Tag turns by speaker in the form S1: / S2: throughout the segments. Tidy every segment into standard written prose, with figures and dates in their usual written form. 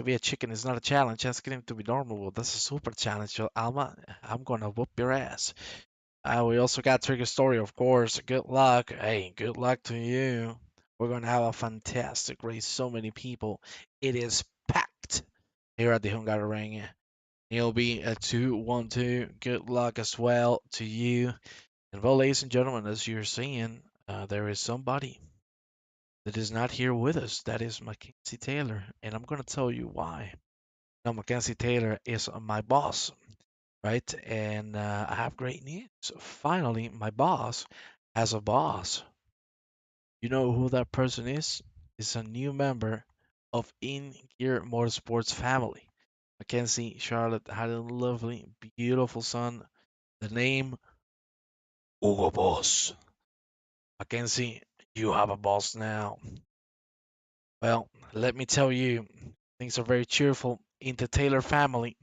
S1: be a chicken is not a challenge. Asking him to be normal, well, that's a super challenge. So, Alma, I'm gonna whoop your ass. We also got Trigger Story, of course. Good luck. Hey, good luck to you. We're gonna have a fantastic race. So many people. It is packed here at the Hungaroring. It'll be a 2-1-2. Good luck as well to you. And well, ladies and gentlemen, as you're seeing, there is somebody that is not here with us. That is Mackenzie Taylor, and I'm gonna tell you why. Now, Mackenzie Taylor is my boss, right? And I have great news. Finally, my boss has a boss. You know who that person is? It's a new member of Ingear Motorsports family. Mackenzie Charlotte had a lovely, beautiful son. The name Hugo Boss. Mackenzie, you have a boss now. Well, let me tell you, things are very cheerful in the Taylor family.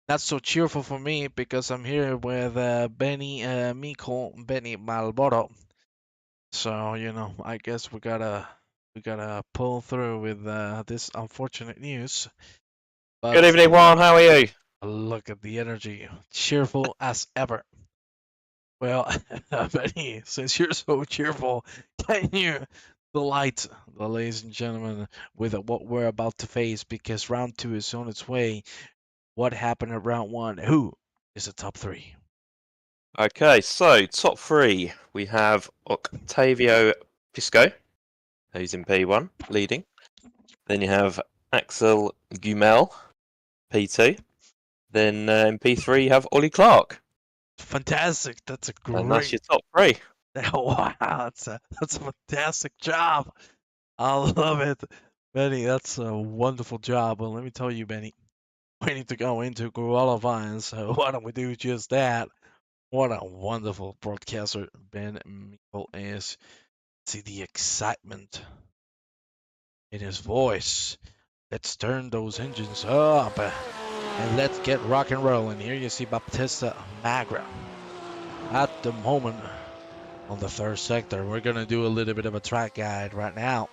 S1: Not so cheerful for me because I'm here with Benny Miko, Benny Malboro. So, I guess we gotta pull through with this unfortunate news.
S2: Good
S1: But
S2: evening, Juan. How are you?
S1: look at the energy, cheerful as ever. Well, Benny, since you're so cheerful, can you delight the ladies and gentlemen with what we're about to face? Because round two is on its way. What happened at round one? Who is the top three?
S2: Okay, so top three. We have Octavio Pisco, who's in P1, leading. Then you have Axel Gumel, P2. Then in P3 you have Ollie Clark.
S1: Fantastic. That's a
S2: And that's
S1: great.
S2: your top three.
S1: Wow, that's a fantastic job. I love it, Benny. That's a wonderful job. Well, let me tell you, Benny, we need to go into qualifying. So why don't we do just that? What a wonderful broadcaster Ben Mikkel is. See the excitement in his voice. Let's turn those engines up and let's get rock and rolling. Here you see Baptista Magra at the moment on the third sector. We're going to do a little bit of a track guide right now.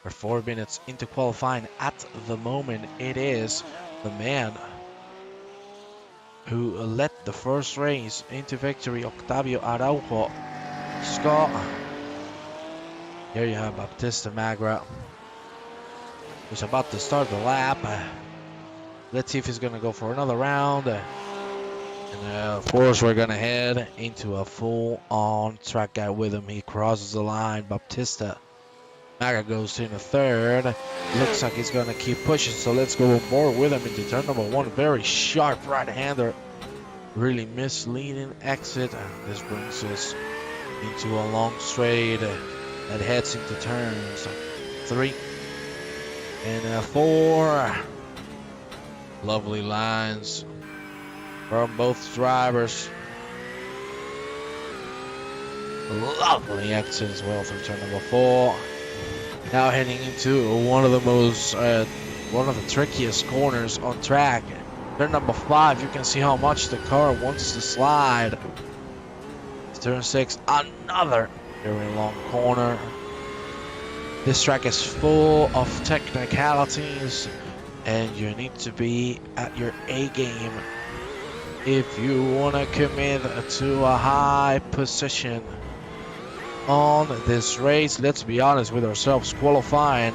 S1: We're 4 minutes into qualifying at the moment. It is the man who led the first race into victory, Octavio Araujo. Scott. Here you have Baptista Magra, who's about to start the lap. Let's see if he's going to go for another round. And of course, we're going to head into a full-on track guide with him. He crosses the line. Baptista Maga goes in the third. Looks like he's going to keep pushing, so let's go more with him into turn number one. Very sharp right-hander. Really misleading exit. This brings us into a long straight that heads into turns 3 and 4. Lovely lines from both drivers. Lovely exit as well through turn number 4. Now heading into one of the trickiest corners on track. Turn number 5, you can see how much the car wants to slide. Turn 6, another very long corner. This track is full of technicalities, and you need to be at your A game if you want to commit to a high position on this race. Let's be honest with ourselves, qualifying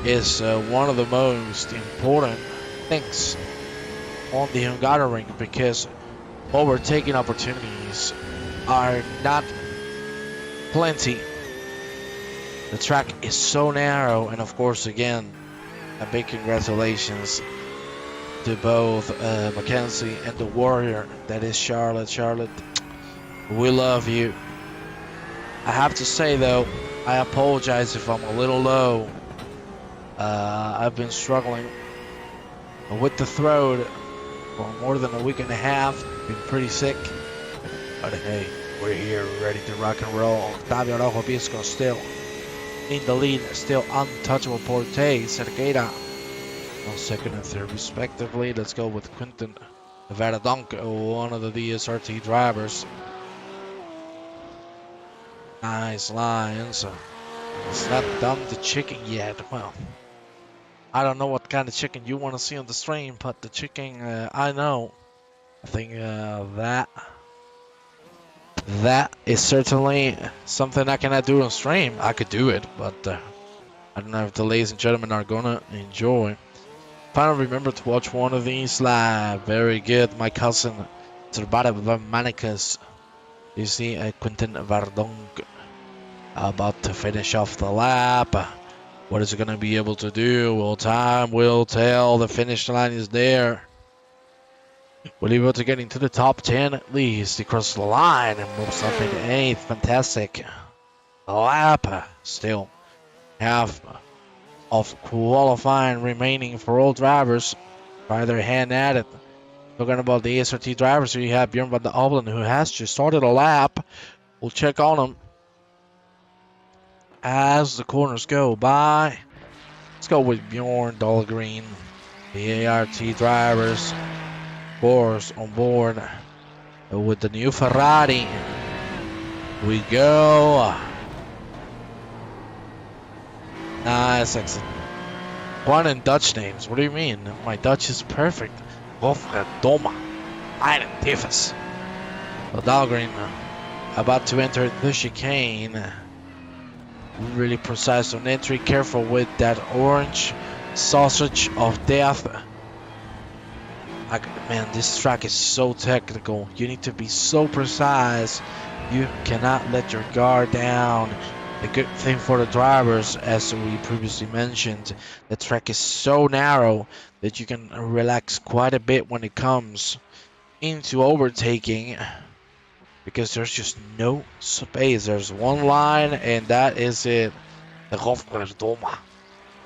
S1: is one of the most important things on the Hungaroring because overtaking opportunities are not plenty. The track is so narrow, and of course, again, a big congratulations to both Mackenzie and the warrior that is Charlotte. Charlotte, we love you. I have to say though, I apologize if I'm a little low. I've been struggling with the throat for more than a week and a half. Been pretty sick, but hey, we're here ready to rock and roll. Octavio Araujo Pisco still in the lead, still untouchable. Porte, Cerqueira on second and third respectively. Let's go with Quinton Verdank, one of the DSRT drivers. Nice lines. It's not done the chicken yet. Well, I don't know what kind of chicken you want to see on the stream, but the chicken I know. I think that is certainly something I cannot do on stream. I could do it, but I don't know if the ladies and gentlemen are gonna enjoy. Finally remember to watch one of these live. Very good, my cousin Zerbada Manicus. You see Quentin Verdonk about to finish off the lap. What is he gonna be able to do? Well, time will tell. The finish line is there. Will he be able to get into the top 10 at least? He crosses the line and moves up in 8th. Fantastic. Lap still. Half of qualifying remaining for all drivers. Try their hand at it. Talking about the SRT drivers, so you have Bjorn van der Obelen, who has just started a lap. We'll check on him as the corners go by. Let's go with Bjorn Dahlgren, the ART drivers. Of course, on board with the new Ferrari. We go. Nice exit. One in Dutch names. What do you mean? My Dutch is perfect. Godverdomme. Einen Tiefes. So Dahlgren about to enter the chicane. Really precise on entry. Careful with that orange sausage of death. Man, this track is so technical. You need to be so precise. You cannot let your guard down. The good thing for the drivers, as we previously mentioned, the track is so narrow that you can relax quite a bit when it comes into overtaking, because there's just no space. There's one line and that is it. The Godverdomme.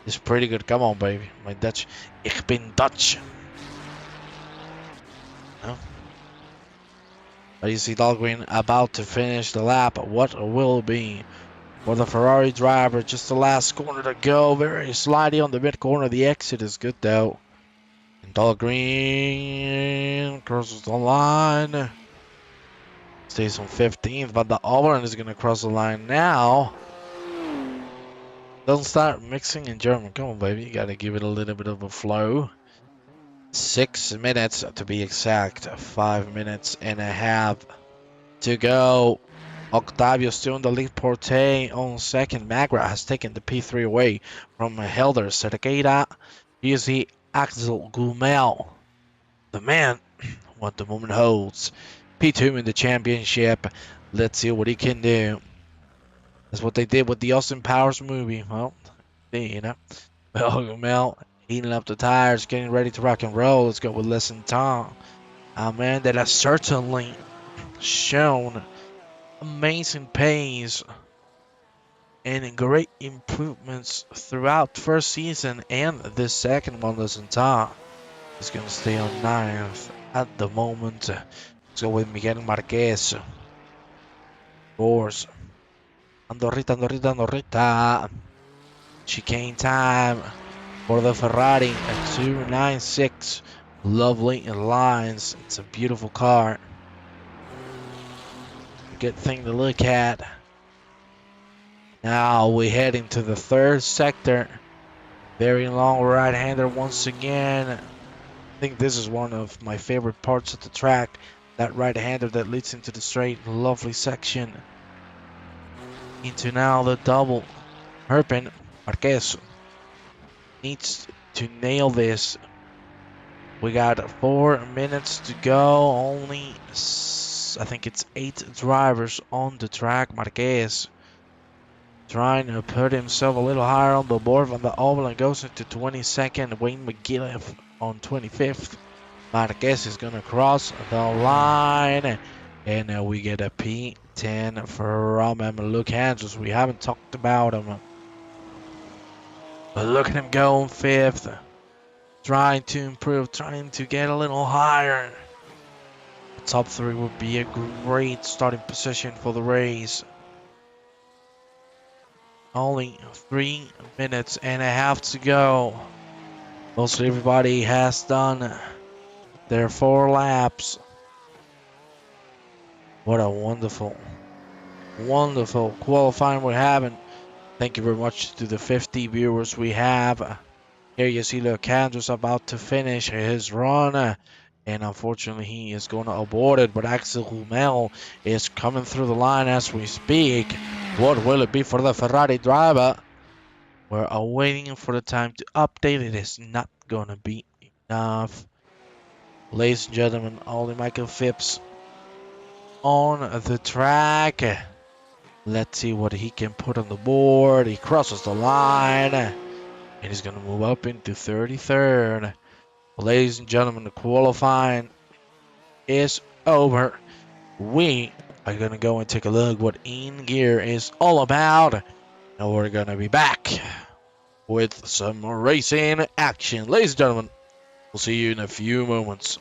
S1: It's pretty good. Come on, baby. My Dutch. Ik ben Dutch. No? But you see Dahlgren about to finish the lap. What will be for the Ferrari driver? Just the last corner to go. Very slidey on the mid corner. The exit is good though. And Dahlgren crosses the line. Stays on 15th, but the Auburn is going to cross the line now. Doesn't start mixing in German. Come on, baby. You got to give it a little bit of a flow. 6 minutes to be exact. 5 minutes and a half to go. Octavio still in the lead. Porte on second. Magra has taken the P3 away from Helder. Cerqueira. Here's the Axel Gumel. The man, what the moment holds. P2 in the championship. Let's see what he can do. That's what they did with the Austin Powers movie. Well, you know. Well, Gumel heating up the tires, getting ready to rock and roll. Let's go with Lesson Tom. A man that has certainly shown amazing pace and great improvements throughout first season and this second one. Lesson Tom is going to stay on 9th at the moment. Let's go with Miguel Marquez. Of course. Andorrita. Chicane time for the Ferrari at 296. Lovely lines. It's a beautiful car. Good thing to look at. Now we head into the third sector. Very long right-hander once again. I think this is one of my favorite parts of the track. That right-hander that leads into the straight. Lovely section. Into now the double. Herpin. Marquez needs to nail this. We got 4 minutes to go. Only, I think it's 8 drivers on the track. Marquez trying to put himself a little higher on the board. Van der Obelen goes into 22nd. Wayne McGillivray on 25th. Marquez is going to cross the line. And we get a P10 from him. Luke Andrews, we haven't talked about him. But look at him go on 5th. Trying to improve, trying to get a little higher. The top 3 would be a great starting position for the race. Only 3 minutes and a half to go. Most everybody has done their 4 laps. What a wonderful qualifying we're having. Thank you very much to the 50 viewers we have. Here you see Lecandra's about to finish his run. And unfortunately, he is going to abort it. But Axel Hummel is coming through the line as we speak. What will it be for the Ferrari driver? We're waiting for the time to update. It is not going to be enough. Ladies and gentlemen, only Michael Phipps on the track. Let's see what he can put on the board. He crosses the line. And he's going to move up into 33rd. Ladies and gentlemen, the qualifying is over. We are going to go and take a look what Ingear is all about. And we're going to be back with some racing action. Ladies and gentlemen, we'll see you in a few moments.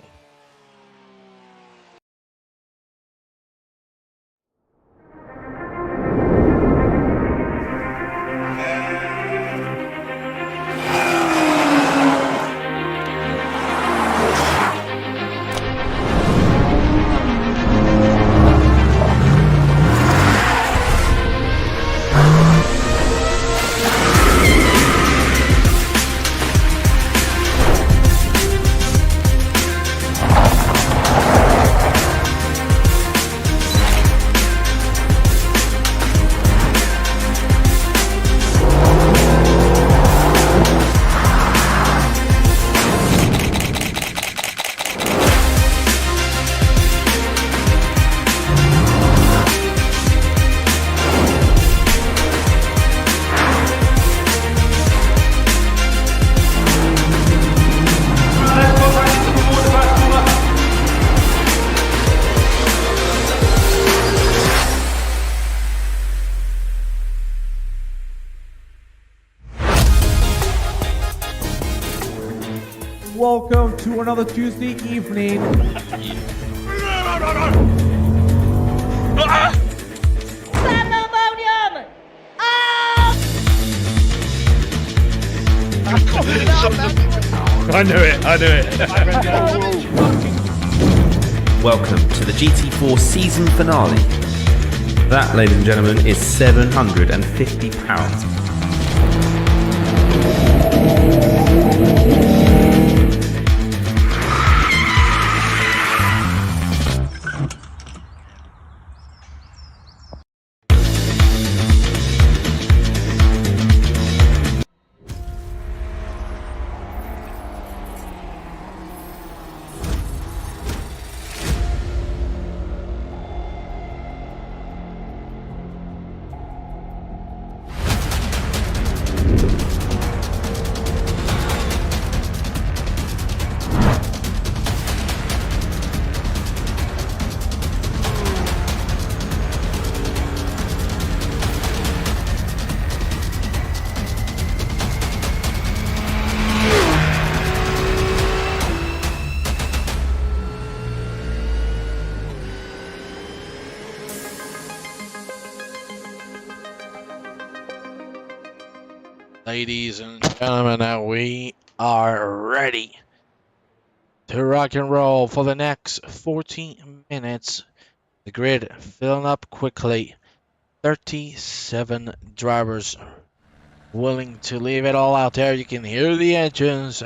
S3: Welcome to another Tuesday evening.
S4: Pandemonium!
S5: I knew it.
S6: Welcome to the GT4 season finale. That, ladies and gentlemen, is £750.
S1: Ladies and gentlemen, we are ready to rock and roll for the next 14 minutes. The grid filling up quickly. 37 drivers willing to leave it all out there. You can hear the engines.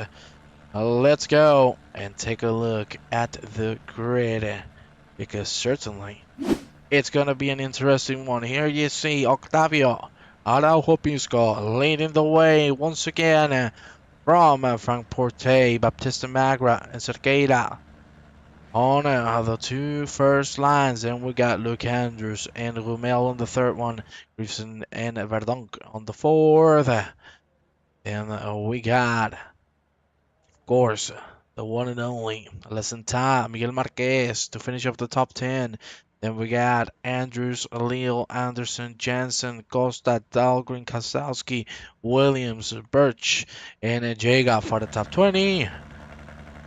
S1: Let's go and take a look at the grid, because certainly it's going to be an interesting one. Here you see Octavio Araujo Pisco leading the way once again from Frank Porte, Baptista Magra, and Cerqueira on the two first lines. And we got Luke Andrews and Rumel on the third one, Griffson and Verdonk on the fourth. And we got, of course, the one and only Lesenta Miguel Marquez to finish off the top 10. Then we got Andrews, Lyall, Anderson, Jensen, Costa, Dahlgren, Kasowski, Williams, Birch, and Jaga for the top 20.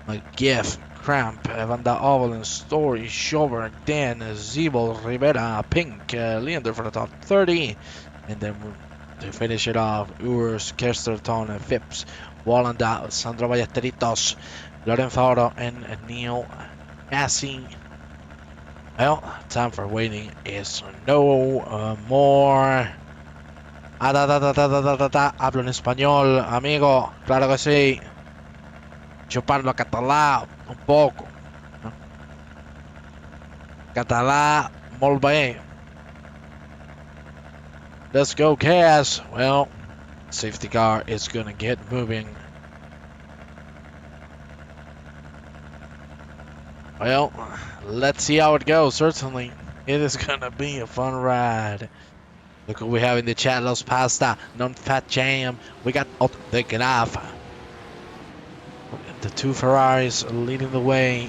S1: McGiff, Cramp, Vanda Ovalin, Story, Schober, Dan, Zebel, Rivera, Pink, Leander for the top 30. And then to finish it off, Urs, Kesterton, Phipps, Wallanda, Sandro Valletteritos, Lorenzo, and Neil Massey. Well, time for waiting is no more. Hablo en español, amigo. Claro que sí. Yo parlo català un poco. Català, molt bé. Let's go, Cass. Well, safety car is gonna get moving. Well, let's see how it goes. Certainly, it is gonna be a fun ride. Look what we have in the chat. Los Pasta, Non-Fat Jam. We got the Graf. The two Ferraris leading the way.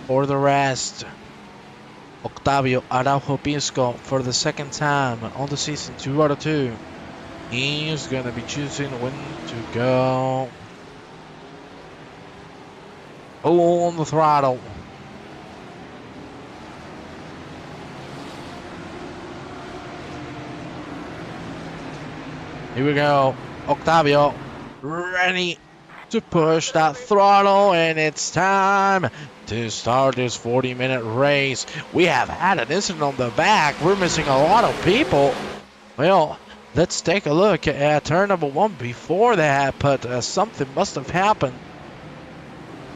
S1: For the rest, Octavio Araujo Pisco for the second time on the season, 2 out of 2. He's gonna be choosing when to go. Oh, on the throttle. Here we go. Octavio ready to push that throttle, and it's time to start this 40-minute race. We have had an incident on the back. We're missing a lot of people. Well, let's take a look at turn number 1 before that, but something must have happened.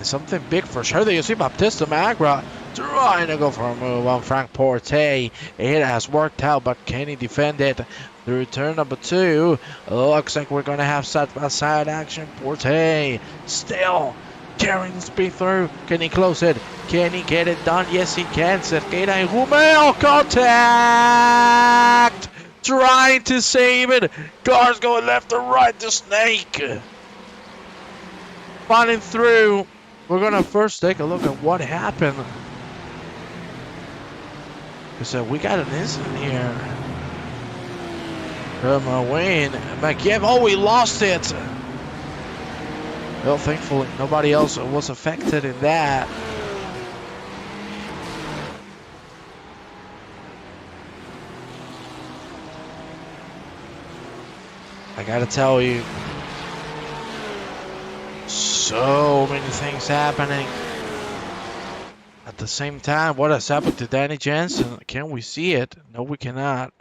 S1: Something big for sure. There you see Baptista Magra trying to go for a move on Frank Porte. It has worked out, but can he defend it through turn number 2? Looks like we're going to have side-by-side action. Porte still carrying the speed through. Can he close it? Can he get it done? Yes, he can. Cerqueira and Romeo contact! Trying to save it. Cars going left or right. The snake running through. We're going to first take a look at what happened. Because we got an incident here. From Wayne McGibb. Oh, we lost it. Well, thankfully, nobody else was affected in that. I gotta tell you, so many things happening at the same time. What has happened to Danny Jensen? Can we see it? No, we cannot.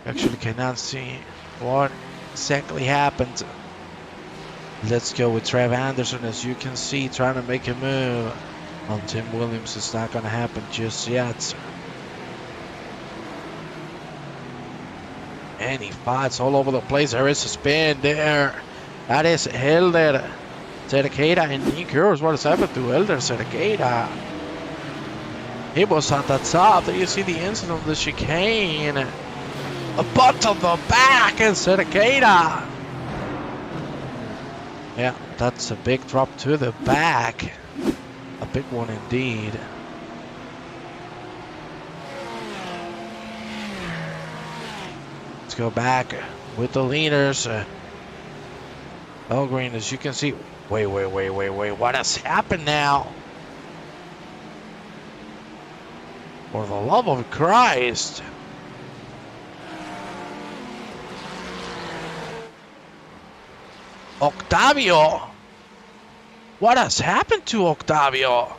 S1: Actually cannot see what exactly happened. Let's go with Trev Anderson, as you can see, trying to make a move on Tim Williams. It's not going to happen just yet. And he fights all over the place. There is a spin there. That is Helder Cerqueira and Ingear. What has happened to Helder Cerqueira? He was at the top. There you see the incident of the chicane. A butt on the back and Cerqueira. Yeah, that's a big drop to the back. A big one indeed. Let's go back with the leaders. Green, as you can see. Wait. What has happened now? For the love of Christ. Octavio. What has happened to Octavio?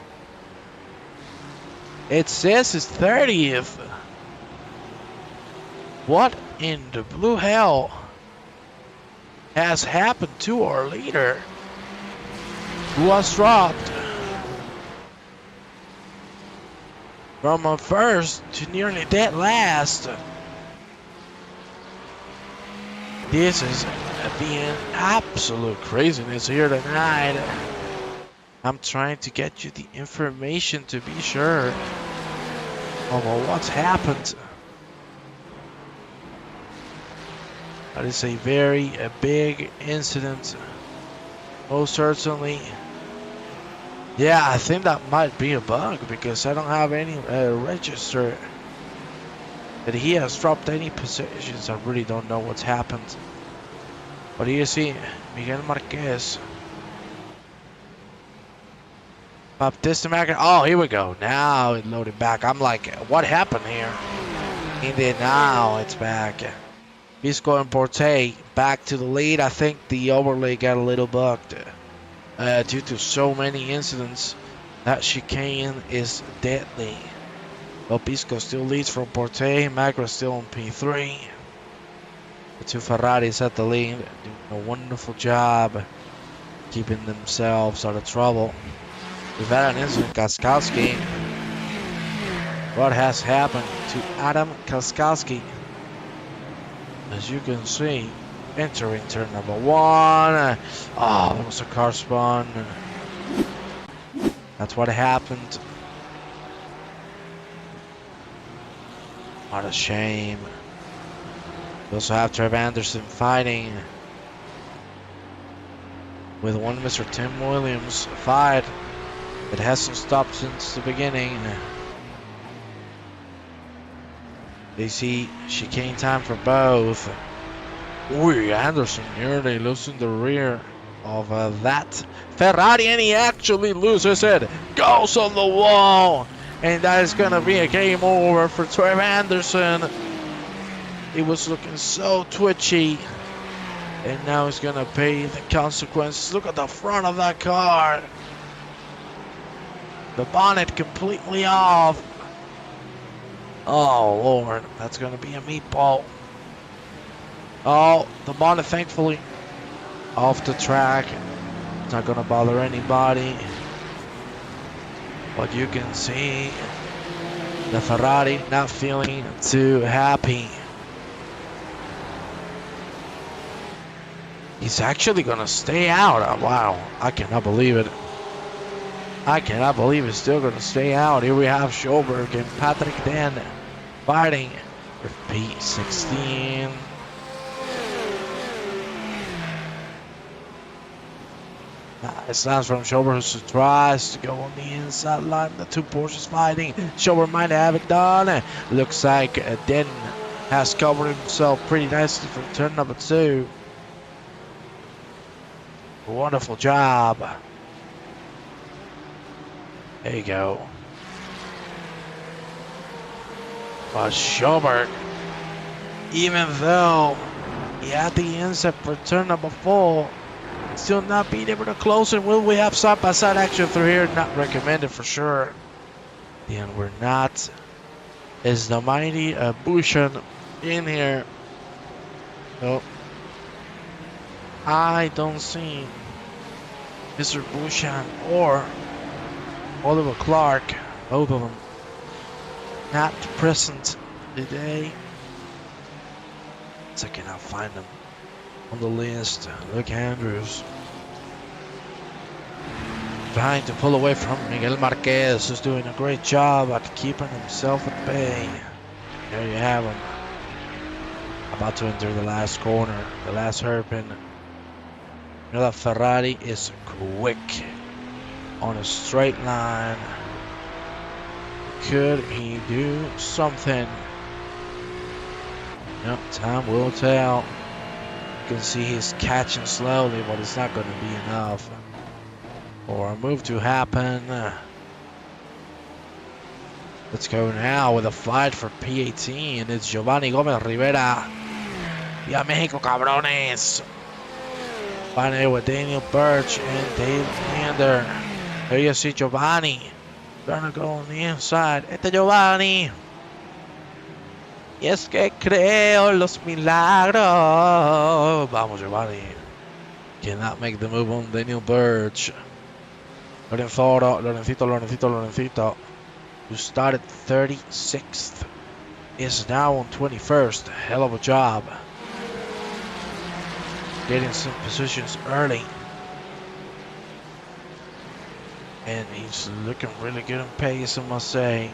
S1: It says it's 30th. What in the blue hell has happened to our leader, who was dropped from a first to nearly dead last? This is being absolute craziness here tonight. I'm trying to get you the information to be sure of what's happened. That is a very big incident. Most certainly. Yeah, I think that might be a bug because I don't have any register that he has dropped any positions. I really don't know what's happened. But here you see Miguel Marquez. Baptista Magra. Oh, here we go. Now it loaded back. I'm like, what happened here? And then now it's back. Pisco and Porte back to the lead. I think the overlay got a little bugged due to so many incidents. That chicane is deadly. But Pisco still leads from Porte. Magra still on P3. The two Ferraris at the lead, doing a wonderful job keeping themselves out of trouble. We've had an incident, Kaskowski. What has happened to Adam Kaskowski? As you can see, entering turn number 1. Oh, it was a car spun. That's what happened. What a shame. We also have Trev Anderson fighting with one Mr. Tim Williams. Fight. It hasn't stopped since the beginning. They see chicane time for both. Ooh, Anderson nearly losing the rear of that Ferrari, and he actually loses it. Goes on the wall, and that is gonna be a game over for Trev Anderson. He was looking so twitchy, and now he's gonna pay the consequences. Look at the front of that car. The bonnet completely off. Oh Lord, that's gonna be a meatball. Oh, the bonnet thankfully off the track. It's not gonna bother anybody. But you can see the Ferrari not feeling too happy. He's actually gonna stay out. Oh, wow, I cannot believe it. I cannot believe he's still gonna stay out. Here we have Schoberg and Patrick Den fighting for P16. Nice lance from Schober, who tries to go on the inside line. The two Porsches fighting. Schober might have it done. Looks like Den has covered himself pretty nicely for turn number 2. Wonderful job. There you go. But Schober, even though he had the inside for turn number 4, still not being able to close it. Will we have side-by-side action through here? Not recommended for sure. And we're not. Is the mighty Bushan in here? No. I don't see Mr. Bushan or Oliver Clark, both of them not present today. So I cannot find them on the list. Luke Andrews trying to pull away from Miguel Marquez, who's doing a great job at keeping himself at bay. There you have him. About to enter the last corner, the last hairpin. You know that Ferrari is quick on a straight line. Could he do something? No, time will tell. You can see he's catching slowly, but it's not going to be enough for a move to happen. Let's go now with a fight for P18. It's Giovanni Gomez Rivera. Via Mexico, cabrones. Fighting with Daniel Birch and Dave Leander. There you see Giovanni. Gonna go on the inside. Este Giovanni. Y es que creo en los milagros. Vamos, Giovanni. Cannot make the move on Daniel Birch. Lorencito, who started 36th, is now on 21st. Hell of a job. Getting some positions early. And he's looking really good in pace, I must say.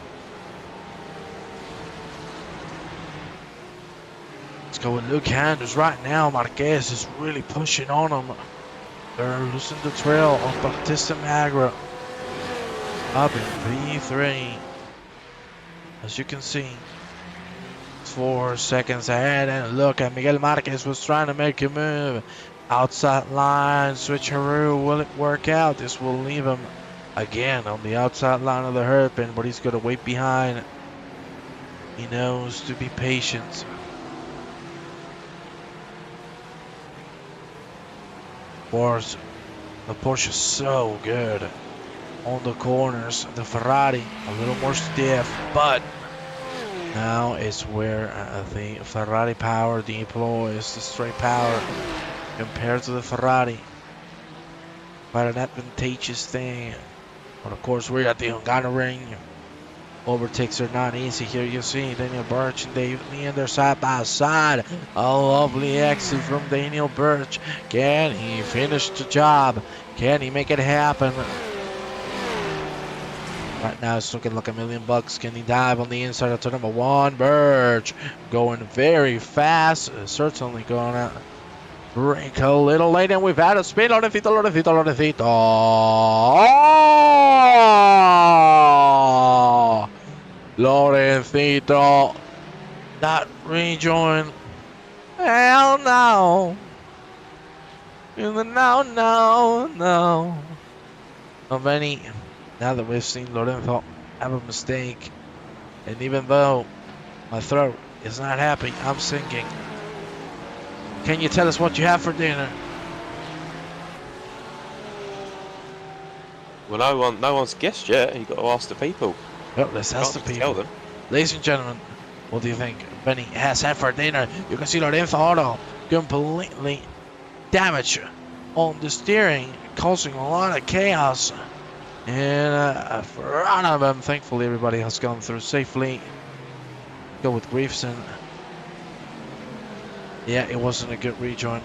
S1: Let's go with Luke Andrews right now. Marquez is really pushing on him. They're losing the trail of Bautista Magra. Up in P3. As you can see, 4 seconds ahead. And look at Miguel Marquez was trying to make a move. Outside line, switcheroo. Will it work out? This will leave him again on the outside line of the hairpin, but he's going to wait behind. He knows to be patient. Of course, the Porsche is so good on the corners. The Ferrari a little more stiff, but Now is where the Ferrari power deploys the straight power compared to the Ferrari. Quite an advantageous thing. But of course, we're at the Hungaroring. Overtakes are not easy here. You see Daniel Birch and David Leander side by side. A lovely exit from Daniel Birch. Can he finish the job? Can he make it happen? Right now it's looking like $1 million. Can he dive on the inside of turn number 1? Birch going very fast. Certainly gonna break a little late, and we've had a spin. Lorenzo. Oh! Lorenzo. That rejoin. Hell no. No. Of any. Now that we've seen Lorenzo have a mistake, and even though my throat is not happy, I'm singing. Can you tell us what you have for dinner?
S2: Well, no one's guessed yet. You got to ask the people.
S1: Well, let's ask the
S2: Can't just tell
S1: people.
S2: them.
S1: Ladies and gentlemen, what do you think Benny has had for dinner? You can see Lorenzo Auto completely damaged on the steering, causing a lot of chaos in front of him. Thankfully, everybody has gone through safely. Go with Griefson. Yeah, it wasn't a good rejoin,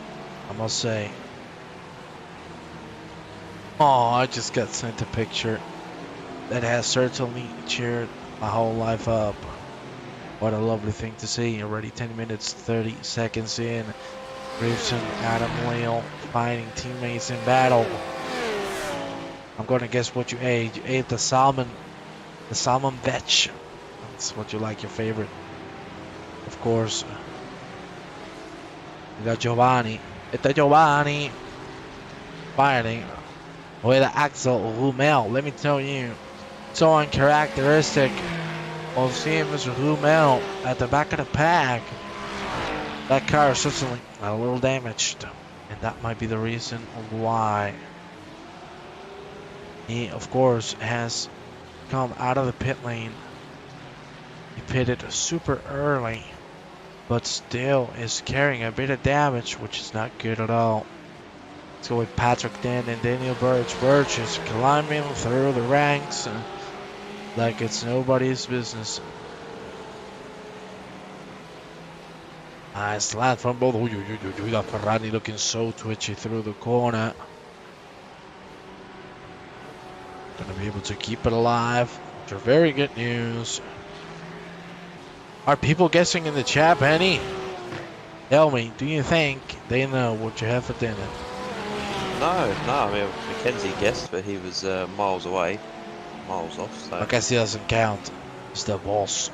S1: I must say. Oh, I just got sent a picture that has certainly cheered my whole life up. What a lovely thing to see. Already 10 minutes, 30 seconds in. Griefson, Adam Lyall finding teammates in battle. I'm gonna guess what you ate. You ate the salmon vetch. That's what you like, your favorite. Of course. We got Giovanni. It's Giovanni fighting with Axel Rommel. Let me tell you, so uncharacteristic of seeing Mr. Rommel at the back of the pack. That car is certainly a little damaged, and that might be the reason why. He, of course, has come out of the pit lane. He pitted super early, but still is carrying a bit of damage, which is not good at all. Let's go with Patrick Den and Daniel Birch. Birch is climbing through the ranks like it's nobody's business. Nice land from both. We got Ferrari looking so twitchy through the corner. Gonna be able to keep it alive, which are very good news. Are people guessing in the chat, Penny? Tell me, do you think they know what you have for dinner?
S2: No. I mean, Mackenzie guessed, but he was miles away, miles off. So.
S1: I guess he doesn't count. He's the boss.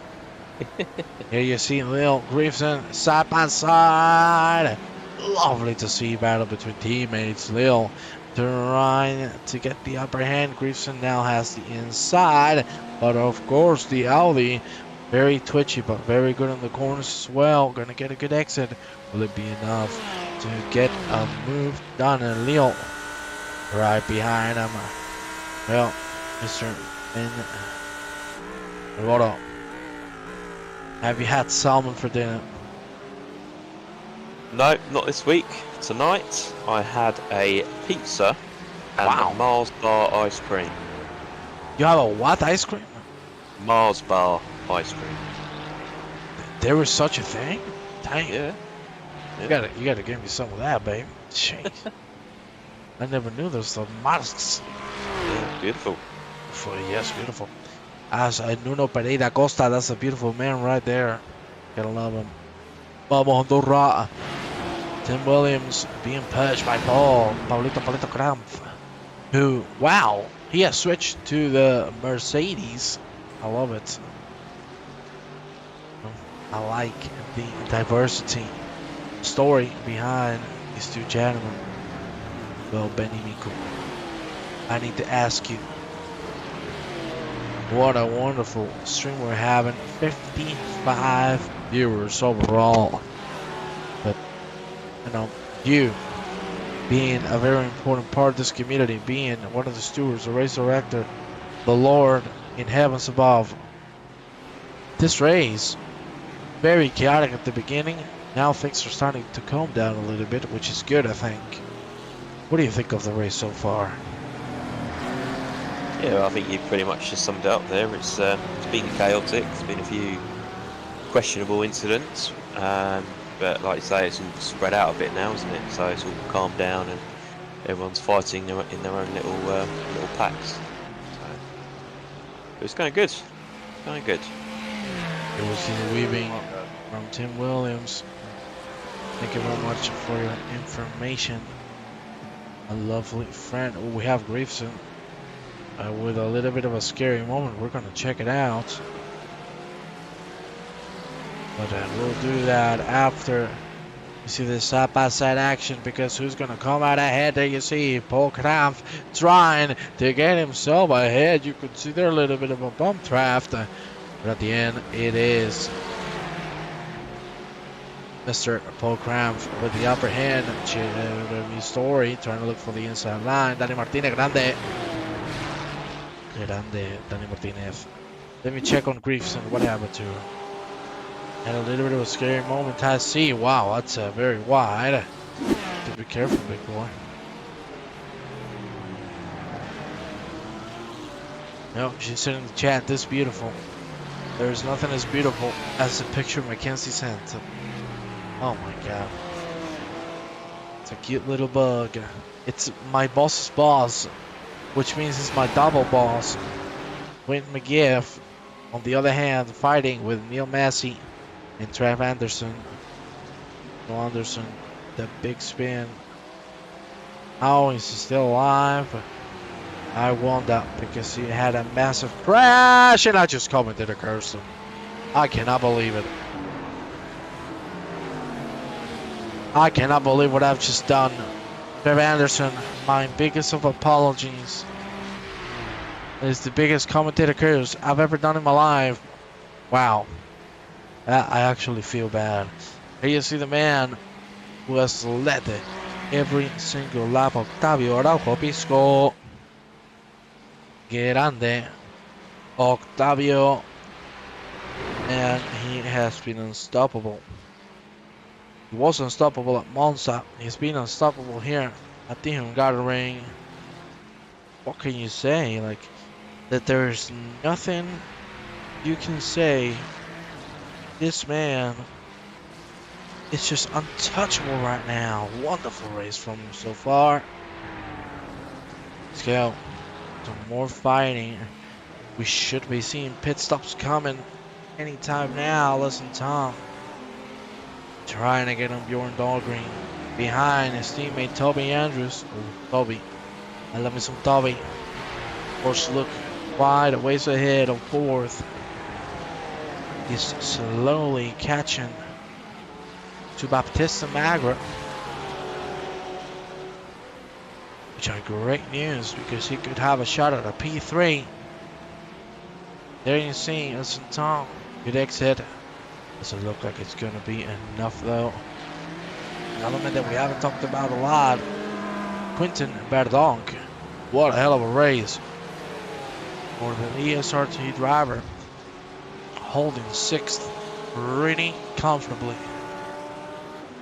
S1: Here you see Lil Griefson side by side. Lovely to see battle between teammates. Lil trying to get the upper hand. Griefson now has the inside, but of course the Audi very twitchy, but very good in the corners as well. Gonna get a good exit. Will it be enough to get a move done? And Lil right behind him. Well, Mr. Ben Roto, have you had salmon for dinner?
S2: No, not this week. Tonight I had a pizza and a Mars bar ice cream.
S1: You have a what ice cream?
S2: Mars bar ice cream.
S1: There was such a thing? Dang.
S2: Yeah.
S1: You gotta give me some of that, babe. Jeez. I never knew there was the masks.
S2: Yeah, beautiful.
S1: Yes, beautiful. As Nuno Pereira Costa, that's a beautiful man right there. Gotta love him. Vamos Honduras. Tim Williams being pushed by Paulito Krampf, who, wow, he has switched to the Mercedes. I love it. I like the diversity story behind these two gentlemen. Well, Benny Miku, I need to ask you, what a wonderful stream we're having. 55 viewers overall. But, you know, you being a very important part of this community, being one of the stewards, the race director, the Lord in heavens above, this race, very chaotic at the beginning. Now things are starting to calm down a little bit, which is good, I think. What do you think of the race so far?
S2: Yeah, I think you pretty much just summed it up there. It's been chaotic. There's been a few questionable incidents, but like you say, it's all spread out a bit now, isn't it? So it's all calmed down and everyone's fighting in their own little packs. So it's going good. Going good.
S1: It was the weaving from Tim Williams. Thank you very much for your information. A lovely friend. Oh, we have Griefson with a little bit of a scary moment. We're going to check it out. But we'll do that after you see this side-by-side action, because who's going to come out ahead? There you see Paul Kraft trying to get himself ahead. You could see there a little bit of a bump draft. But at the end, it is Mr. Paul Kraft with the upper hand. Story trying to look for the inside line. Dani Martinez, grande. Grande, Dani Martinez. Let me check on Griefson. What happened to him? Had a little bit of a scary moment. I see. Wow, that's very wide. To be careful, big boy. No, she said in the chat, this beautiful. There's nothing as beautiful as the picture Mackenzie sent. Oh my god. It's a cute little bug. It's my boss's boss, which means it's my double boss. Quentin McGiff, on the other hand, fighting with Neil Massey and Trav Anderson. Neil Anderson, the big spin. How is he still alive? I wonder, because he had a massive crash and I just commented a curse. I cannot believe it. I cannot believe what I've just done. Trav Anderson, my biggest of apologies. It's the biggest commentator curse I've ever done in my life. Wow. I actually feel bad. Here you see the man who has led every single lap, Octavio Araujo Pisco. Grande. Octavio. And he has been unstoppable. He was unstoppable at Monza. He's been unstoppable here at the Hungaroring. What can you say? Like, that there's nothing you can say. This man is just untouchable right now. Wonderful race from him so far. Let's go. Some more fighting. We should be seeing pit stops coming anytime now. Listen, Tom. Trying to get on Bjorn Dahlgren. Behind his teammate Toby Andrews. Oh, Toby. I love me some Toby. Porsche look wide, a ways ahead on fourth. He's slowly catching to Baptista Magra, which are great news because he could have a shot at a P3. There you see, listen, Tom, good exit. Doesn't look like it's going to be enough though. An element that we haven't talked about a lot, Quinten Verdonk. What a hell of a race for the ESRT driver, holding sixth pretty comfortably.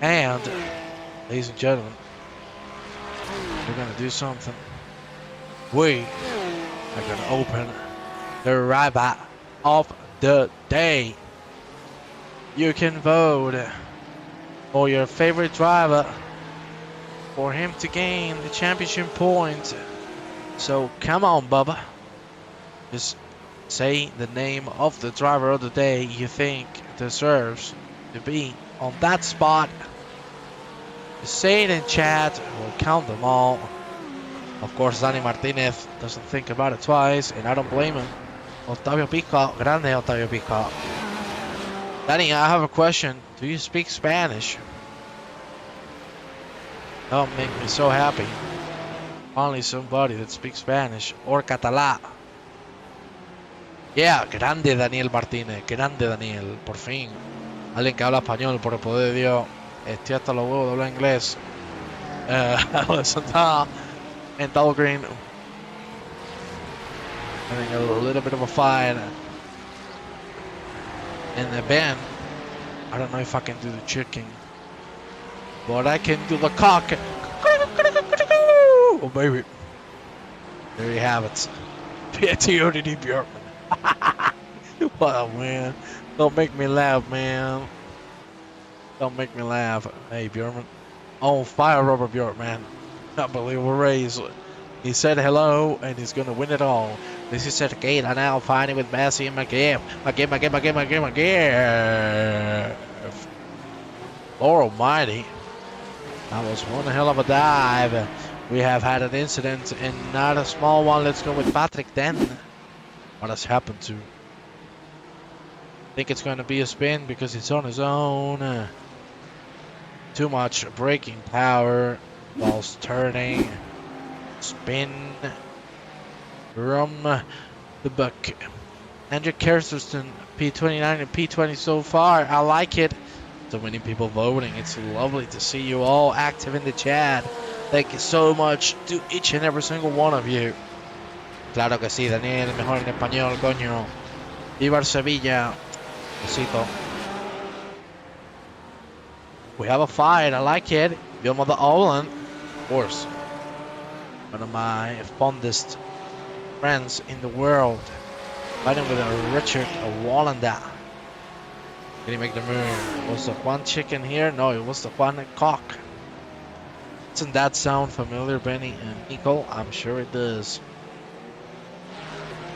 S1: And, ladies and gentlemen, we're going to do something. We are going to open the driver of the day. You can vote for your favorite driver for him to gain the championship points. So come on, Bubba. Just say the name of the driver of the day you think deserves to be on that spot. Just say it in chat. We'll count them all. Of course, Dani Martinez doesn't think about it twice, and I don't blame him. Octavio Pico, grande Octavio Pico. Dani, I have a question. Do you speak Spanish? That would make me so happy. Only somebody that speaks Spanish or Catalá. Yeah, grande Daniel Martínez, grande Daniel, por fin. Alguien que habla español, por el poder de Dios. Estoy hasta los huevos de hablar inglés. Santana and Dahlgren. Having a little bit of a fight. And then, I don't know if I can do the chicken, but I can do the cock. Oh baby, there you have it. P.T.O.D. Björkman. Wow, man, don't make me laugh, man. Don't make me laugh. Hey, Björkman. On fire, Robert Björkman. Unbelievable race. He said hello, and he's gonna win it all. This is at gate, and now fighting with Massey and McGiff. Lord almighty. That was one hell of a dive. We have had an incident, and not a small one. Let's go with Patrick then. What has happened to? I think it's going to be a spin because it's on his own. Too much braking power whilst turning. Spin from the buck. Andrew Kersterston, P29 and P20 so far. I like it. So many people voting. It's lovely to see you all active in the chat. Thank you so much to each and every single one of you. Claro que sí, Daniel, mejor en español, coño. Viva Sevilla. Besito. We have a fight. I like it. Vilma the Oland, of course. One of my fondest friends in the world. Fighting with a Richard Wallander. Did he make the move? Was the Juan chicken here? No, it was the Juan cock. Doesn't that sound familiar, Benny and Nicole? I'm sure it does.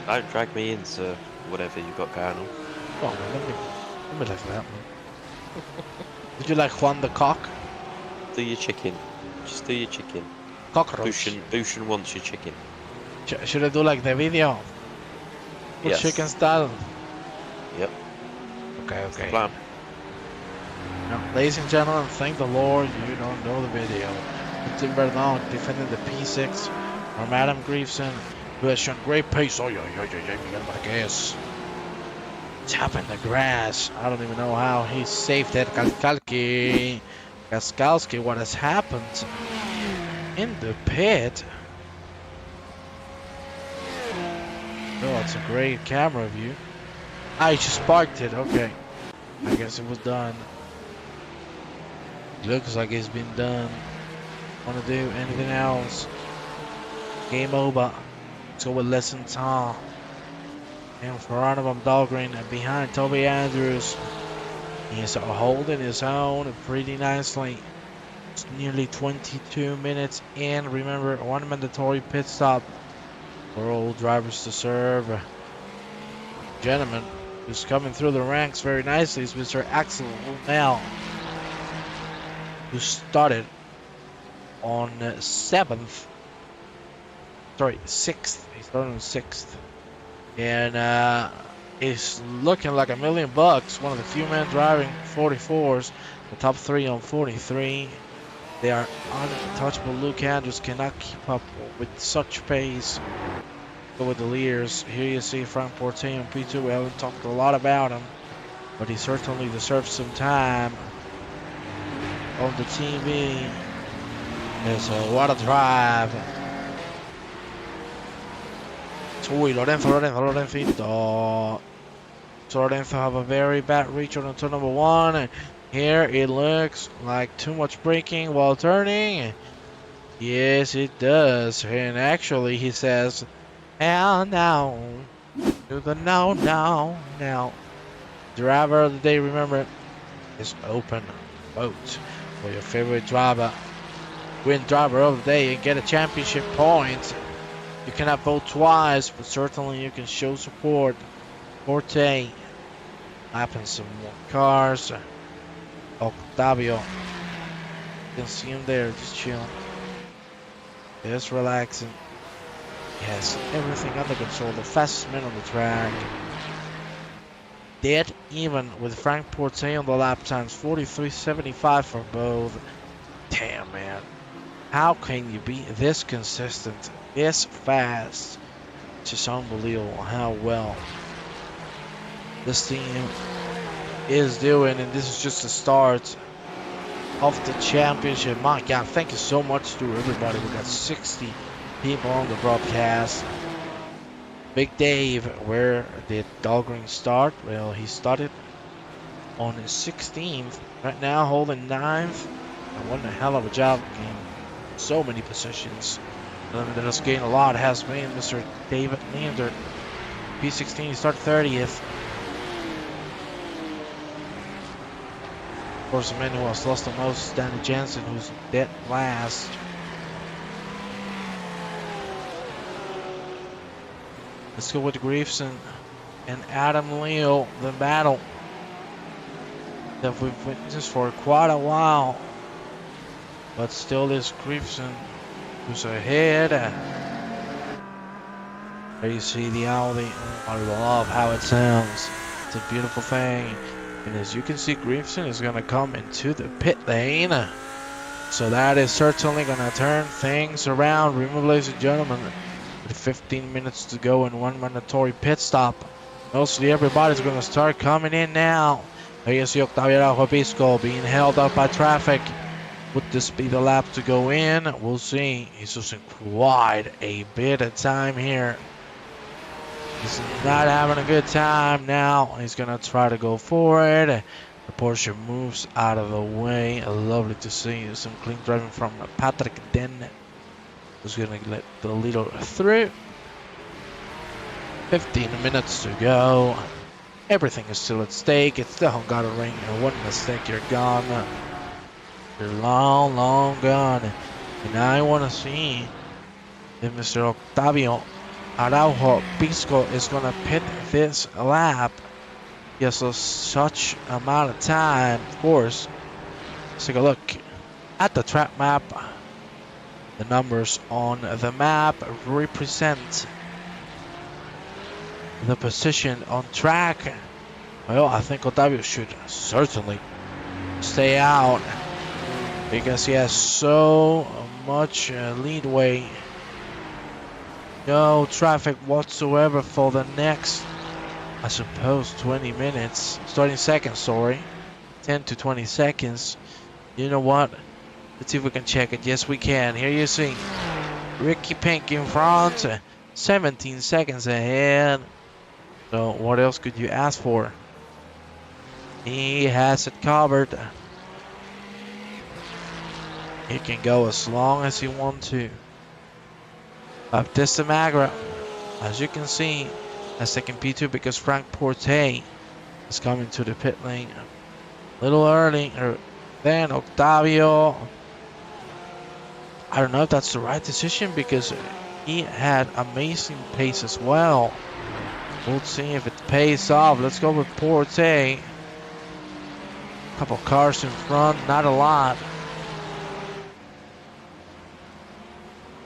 S2: Don't drag me into whatever you got going on.
S1: Oh, let me like that, man. Did you like Juan the cock?
S2: Do your chicken. Just do your chicken.
S1: Cockroach.
S2: Bushin wants your chicken.
S1: Should I do like the video? Full
S2: Yes.
S1: chicken style?
S2: Yep.
S1: Okay,
S2: That's the
S1: okay.
S2: plan.
S1: Now, ladies and gentlemen, thank the Lord you don't know the video. Tim Verdon defending the P6 from Adam Greaveson, who has shown great pace. Oh, Miguel Marquez. Tapping the grass. I don't even know how he saved it. Kaskalski, what has happened in the pit? Oh, it's a great camera view. I just sparked it. Okay. I guess it was done. Looks like it's been done. Want to do anything else? Game over. Let's go with lesson time. In front of him, Dahlgren, and behind Toby Andrews. He's holding his own pretty nicely. It's nearly 22 minutes in. Remember, one mandatory pit stop for all drivers to serve. Gentleman who's coming through the ranks very nicely is Mr. Axel Lyall, who started on 6th. He started on 6th. And is looking like $1 million. One of the few men driving 44s. The top 3 on 43. They are untouchable. Luke Andrews cannot keep up with such pace. Go with the leaders. Here you see Frank Porte on P2. We haven't talked a lot about him, but he certainly deserves some time on the TV. And so what a drive. Uy, Lorenzo. So Lorenzo have a very bad reach on turn number 1. And here it looks like too much braking while turning. Yes, it does. And actually, he says, hell no. Do the no. Driver of the day, remember, is open vote for your favorite driver. Win driver of the day and get a championship point. You cannot vote twice, but certainly you can show support. Forte. Lapping some more cars. Octavio. You can see him there, just chilling. Just relaxing. He has everything under control. The fastest man on the track. Dead even with Frank Porte on the lap times. 43.75 for both. Damn, man. How can you be this consistent, this fast? It's just unbelievable how well this team is doing, and this is just the start of the championship. My God, thank you so much to everybody. We got 60 people on the broadcast. Big Dave, where did Dahlgren start? Well, he started on his 16th. Right now holding 9th. And what a hell of a job gaining so many positions. That has gained a lot has been Mr. David Lander. P16, he started 30th. Of course, the man who has lost the most is Danny Jensen, who's dead last. Let's go with Griefson and Adam Lyall, the battle that we've witnessed for quite a while. But still is Griefson who's ahead. There you see the Audi. I love how it sounds. It's a beautiful thing. And as you can see, Griefson is going to come into the pit lane. So that is certainly going to turn things around. Remember, ladies and gentlemen, with 15 minutes to go and 1 mandatory pit stop, mostly everybody's going to start coming in now. There you see Octavio Pisco being held up by traffic. Would this be the lap to go in? We'll see. He's losing quite a bit of time here. He's not having a good time now. He's going to try to go for it. The Porsche moves out of the way. Lovely to see some clean driving from Patrick Den, who's going to let the leader through. 15 minutes to go. Everything is still at stake. It's the Hungaroring, and one mistake, you're gone. You're long, long gone. And I want to see if Mr. Octavio Araujo Pisco is going to pit this lap. He has such amount of time, of course. Let's take a look at the track map. The numbers on the map represent the position on track. Well, I think Octavio should certainly stay out because he has so much leadway. No traffic whatsoever for the next, I suppose, 20 minutes. Starting second, sorry. 10 to 20 seconds. You know what? Let's see if we can check it. Yes, we can. Here you see Ricky Pink in front. 17 seconds ahead. So what else could you ask for? He has it covered. He can go as long as he wants to. Baptista Magra, as you can see, has taken P2 because Frank Porte is coming to the pit lane a little early. Then Octavio, I don't know if that's the right decision because he had amazing pace as well. We'll see if it pays off. Let's go with Porte. A couple cars in front, not a lot.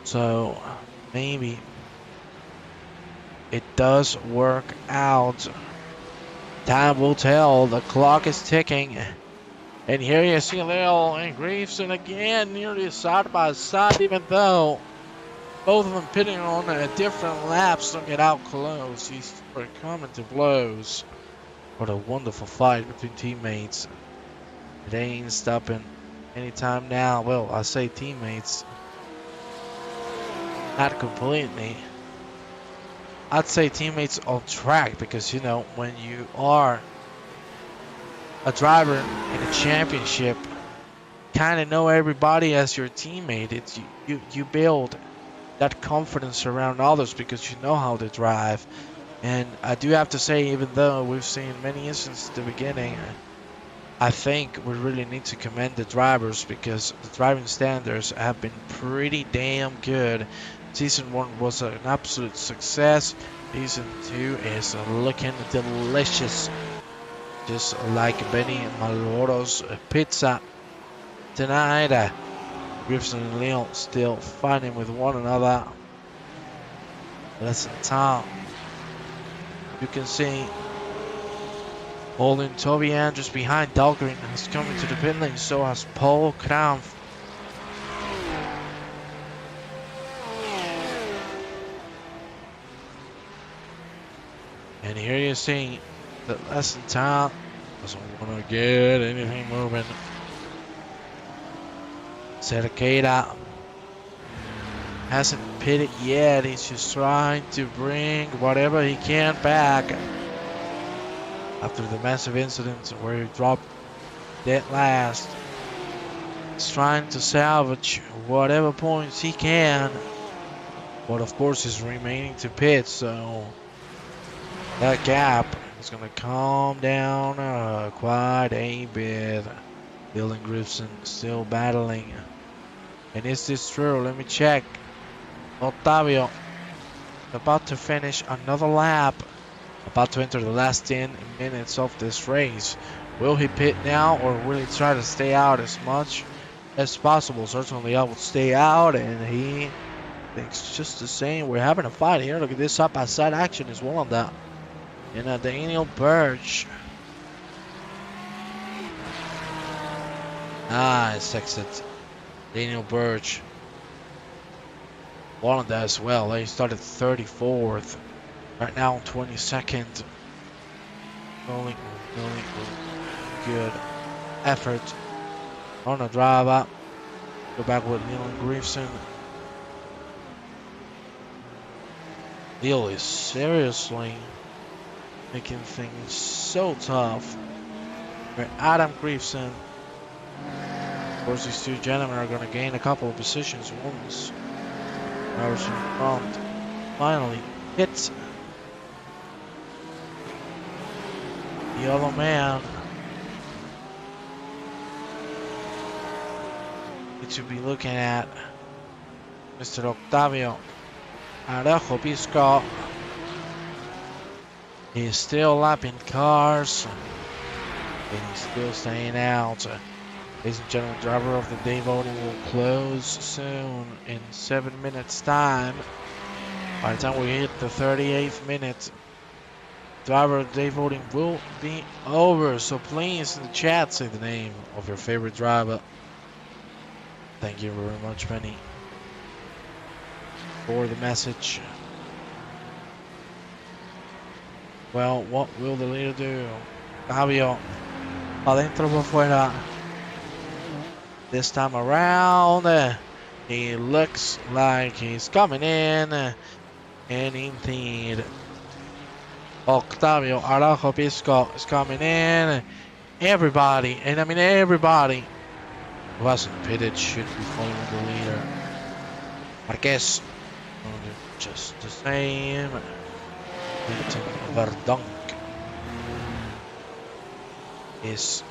S1: So maybe it does work out. Time will tell. The clock is ticking. And here you see Lil and Griefson again nearly side by side, even though both of them pitting on different laps to get out close. He's coming to blows. What a wonderful fight between teammates. It ain't stopping anytime now. Well, I say teammates. Not completely. I'd say teammates on track because, you know, when you are a driver in a championship, kind of know everybody as your teammate. It's you build that confidence around others because you know how to drive. And I do have to say, even though we've seen many instances at the beginning, I think we really need to commend the drivers because the driving standards have been pretty damn good. Season 1 was an absolute success. Season 2 is looking delicious. Just like Benny Malboro's pizza tonight. Griefson and Leon still fighting with one another. Less time. You can see holding Toby Andrews behind Dahlgren is coming to the pit lane. So has Paul Krampf. And here you see that less time doesn't want to get anything moving. Cerqueira hasn't pitted yet. He's just trying to bring whatever he can back. after the massive incident where he dropped dead last. He's trying to salvage whatever points he can, but of course he's remaining to pit, so that gap is going to calm down quite a bit. Dylan Griffson still battling. And is this true? Let me check. Octavio about to finish another lap. About to enter the last 10 minutes of this race. Will he pit now or will he try to stay out as much as possible? Certainly I would stay out, and he thinks just the same. We're having a fight here. Look at this side by side action as well on that. And Daniel Birch. Nice exit. Daniel Birch. Well on that as well. He started 34th. Right now on 22nd. Really good effort on the drive up. Go back with Neil Griefson. Neil is seriously making things so tough. For Adam Griefson. Of course, these two gentlemen are going to gain a couple of positions once Harrison Prompt finally hits the yellow man. Need to be looking at Mr. Octavio Arejo Pisco. He's still lapping cars and he's still staying out. Ladies and gentlemen, driver of the day voting will close soon in 7 minutes time. By the time we hit the 38th minute, driver of the day voting will be over. So please in the chat say the name of your favorite driver. Thank you very much, Benny, for the message. Well, what will the leader do? Fabio, adentro por fuera. This time around, he looks like he's coming in, and indeed, Octavio Arejo Pisco is coming in. Everybody, and I mean everybody who hasn't pitted should be following the leader. Marquez, just the same. Milton Verdonk is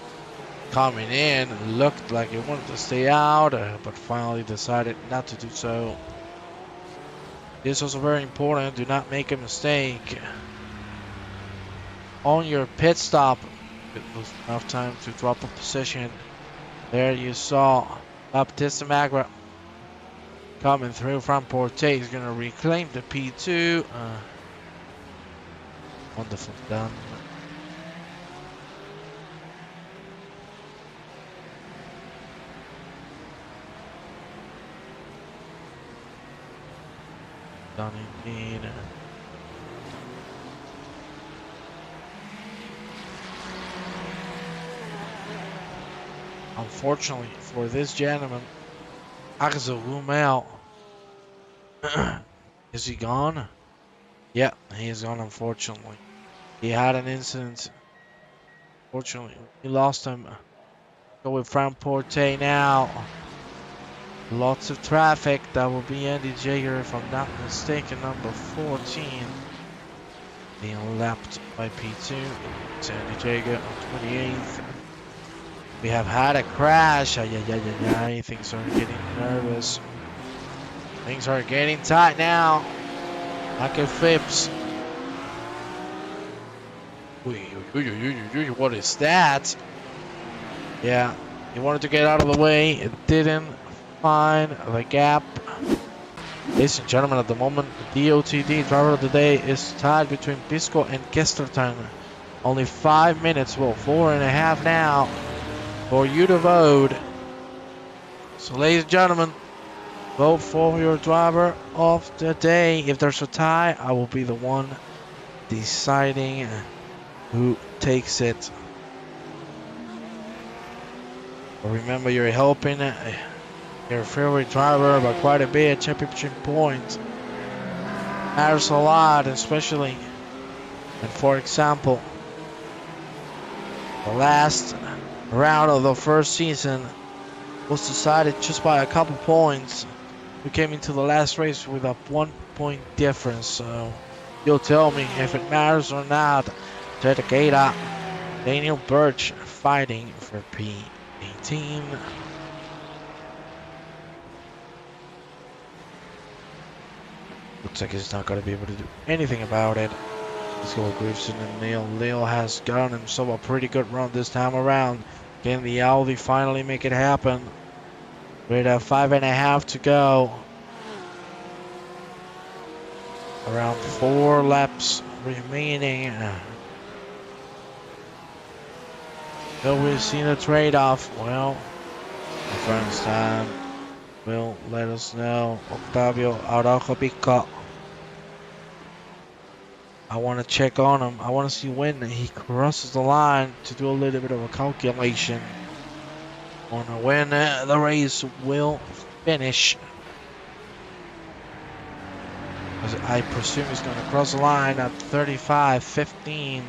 S1: coming in. Looked like he wanted to stay out, but finally decided not to do so. This is also very important. Do not make a mistake on your pit stop. It was enough time to drop a position. There you saw Baptista Magra coming through from Porte. He's going to reclaim the P2. Wonderful done. Done indeed. Unfortunately for this gentleman, Axel Gumel, is he gone? Yeah, he is gone, unfortunately. He had an incident. Fortunately, we lost him. Go with Fran Porte now. Lots of traffic. That will be Andy Jager, if I'm not mistaken, number 14. Being lapped by P2. It's Andy Jager on 28th. We have had a crash. Things are getting nervous. Things are getting tight now. Michael Phipps. What is that? Yeah, he wanted to get out of the way. It didn't find the gap. Ladies and gentlemen, at the moment, the DOTD driver of the day is tied between Pisco and Kesterton. Only 5 minutes, well, 4.5 now for you to vote. So, ladies and gentlemen, vote for your driver of the day. If there's a tie, I will be the one deciding who takes it. But remember, you're helping your favorite driver by quite a bit. Championship points matters a lot, especially. And for example, The last round of the first season was decided just by a couple points. We came into the last race with a 1 point difference, so you'll tell me if it matters or not. Dedicator, Daniel Birch fighting for P18. Looks like he's not going to be able to do anything about it. Let's go with Griffson and Neil. Neil has gotten himself a pretty good run this time around. Can the Audi finally make it happen? With 5.5 to go. Around 4 laps remaining. So we've seen a trade-off. Well, the friend's time will let us know. Octavio Araujo Pico. I want to check on him. I want to see when he crosses the line to do a little bit of a calculation on when the race will finish. I presume he's going to cross the line at 35.15.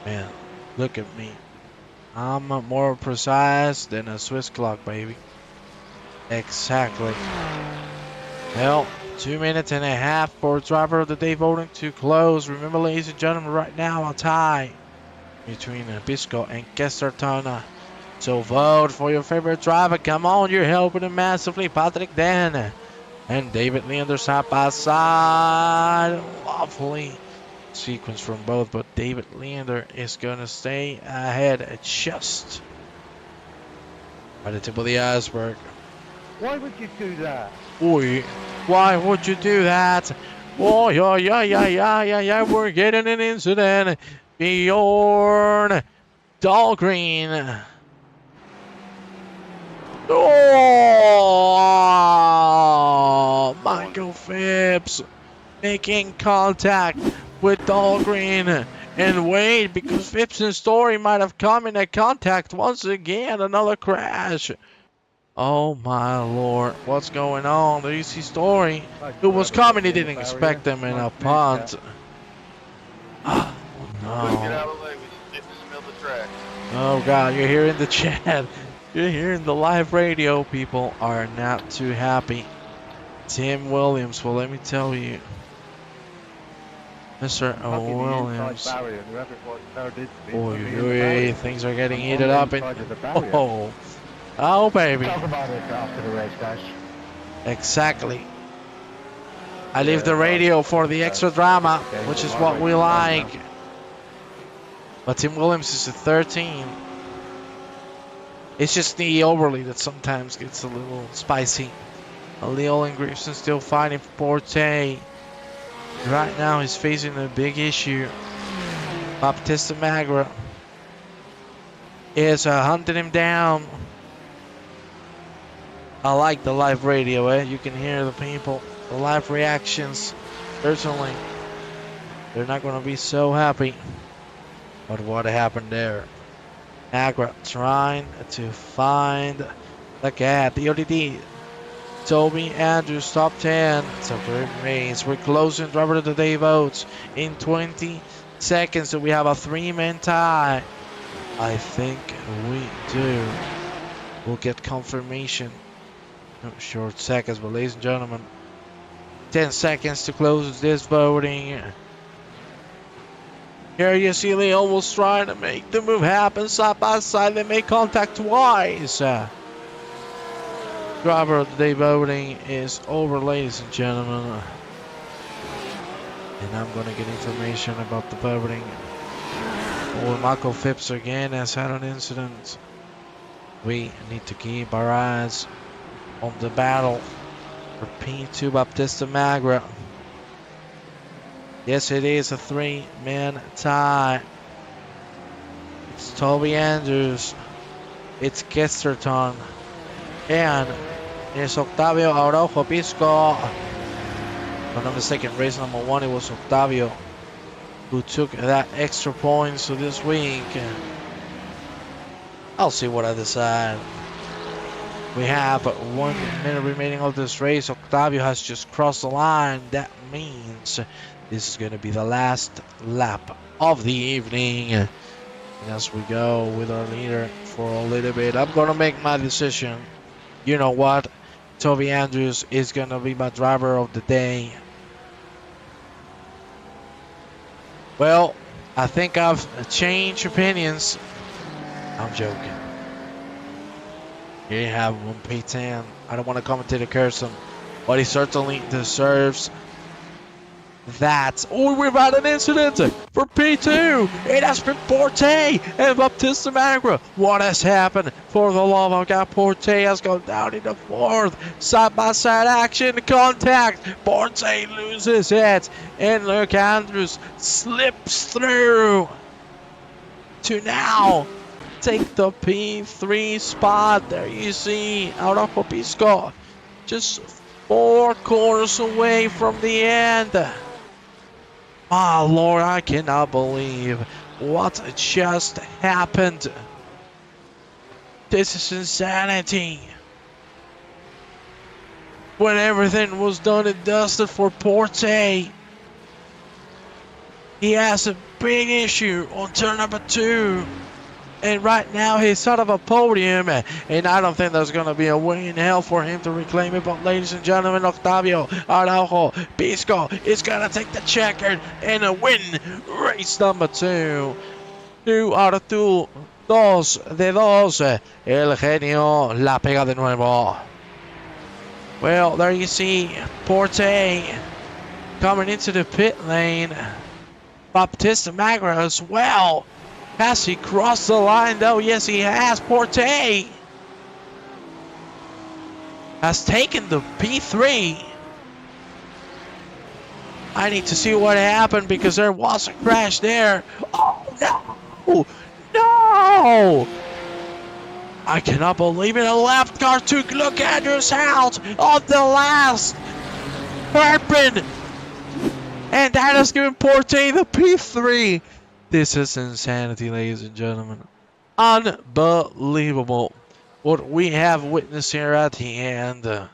S1: Man, look at me. I'm more precise than a Swiss clock, baby. Exactly. Well, 2 minutes and a half for driver of the day voting to close. Remember, ladies and gentlemen, right now a tie between Bisco and Kesterton. So vote for your favorite driver. Come on, you're helping him massively. Patrick Dan and David Leander side by side. Lovely sequence from both, but David Leander is going to stay ahead just by the tip of the iceberg.
S5: Why would you do that?
S1: Oi, why would you do that? Oh, yeah, we're getting an incident. Bjorn Dahlgren. Oh, Michael Phipps making contact with Dahlgren and wait, because Phipps and Story might have come in contact once again. Another crash. Oh my lord, what's going on? Do you see Story? Who was coming, he didn't expect them in a punt. Oh no. Oh god, you're hearing the chat. You're hearing the live radio. People are not too happy. Tim Williams, well, let me tell you. Mr. Williams. Oy, things are getting heated up. Oh, baby.
S5: Talk about it after the race, guys.
S1: Exactly. I leave the radio for the extra drama, which is what we like. But Tim Williams is at 13. It's just the overlay that sometimes gets a little spicy. Leo and Gibson still fighting for Porte. Right now he's facing a big issue. Baptista Magra is hunting him down. I like the live radio, you can hear the people, the live reactions. Certainly, they're not going to be so happy. But what happened there? Magra trying to find the gap. The ODD. Toby Andrews, top 10. It's a great race. We're closing driver of the day votes in 20 seconds. So we have a 3-man tie. I think we do. We'll get confirmation. Short seconds, but ladies and gentlemen, 10 seconds to close this voting. Here you see they almost trying to make the move happen side by side. They make contact twice. Driver of the day voting is over, ladies and gentlemen. And I'm going to get information about the voting. Oh, Michael Phipps again has had an incident. We need to keep our eyes on the battle for P2 Baptista Magra. Yes, it is a 3-man tie. It's Toby Andrews. It's Kesterton. And it's Octavio Araujo Pisco. If I'm not mistaken, race number 1, it was Octavio who took that extra point. So this week, I'll see what I decide. We have 1 minute remaining of this race. Octavio has just crossed the line. That means this is going to be the last lap of the evening. And as we go with our leader for a little bit, I'm going to make my decision. You know what? Toby Andrews is going to be my driver of the day. Well, I think I've changed opinions. I'm joking. Here you have one P10. I don't want to commentate or curse him, but he certainly deserves that. Oh, we've had an incident for P2. It has been Porte and Baptista Magra. What has happened? For the love of God, Porte has gone down in the fourth. Side-by-side action, contact. Porte loses it, and Luke Andrews slips through to now take the P3 spot. There you see Araujo Pisco just 4 corners away from the end. My Lord, I cannot believe what just happened. This is insanity. When everything was done and dusted for Porte, he has a big issue on turn number 2. And right now he's out of a podium, and I don't think there's going to be a way in hell for him to reclaim it. But ladies and gentlemen, Octavio Araujo Pisco is going to take the checkered and win race number 2. 2 out of 2, 2 de 2. El genio la pega de nuevo. Well, there you see Porte coming into the pit lane. Baptista Magra as well. Has he crossed the line though? Yes, he has. Porte has taken the P3. I need to see what happened because there was a crash there. Oh no! No! I cannot believe it. A left car took Luke Andrews out on the last hairpin. And that has given Porte the P3. This is insanity, ladies and gentlemen. Unbelievable what we have witnessed here at the end.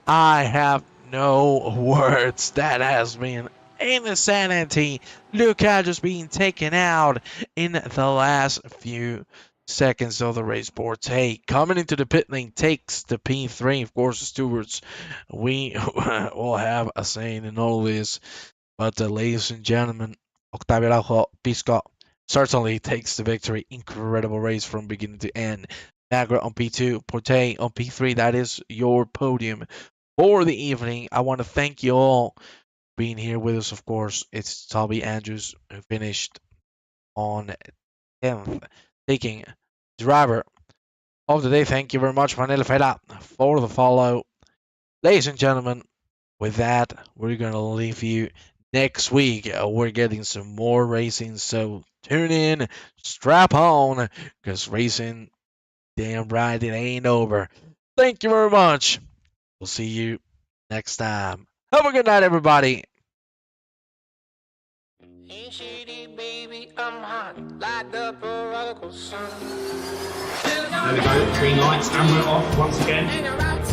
S1: I have no words. That has been insanity. Luke Andrews being taken out in the last few seconds of the race. Porte coming into the pit lane takes the P3. Of course, the stewards, we will have a say in all this. But ladies and gentlemen, Octavio Araujo Pisco certainly takes the victory. Incredible race from beginning to end. Magra on P2, Porte on P3. That is your podium for the evening. I want to thank you all for being here with us. Of course, it's Toby Andrews who finished on 10th, taking driver of the day. Thank you very much, Manel Fera, for the follow. Ladies and gentlemen, with that, we're going to leave you. Next week, we're getting some more racing, so tune in, strap on, because racing, damn right, it ain't over. Thank you very much. We'll see you next time. Have a good night, everybody.
S4: Ain't shady, baby, I'm hot like the prodigal son.
S6: There we go, green lights, and we're off once again.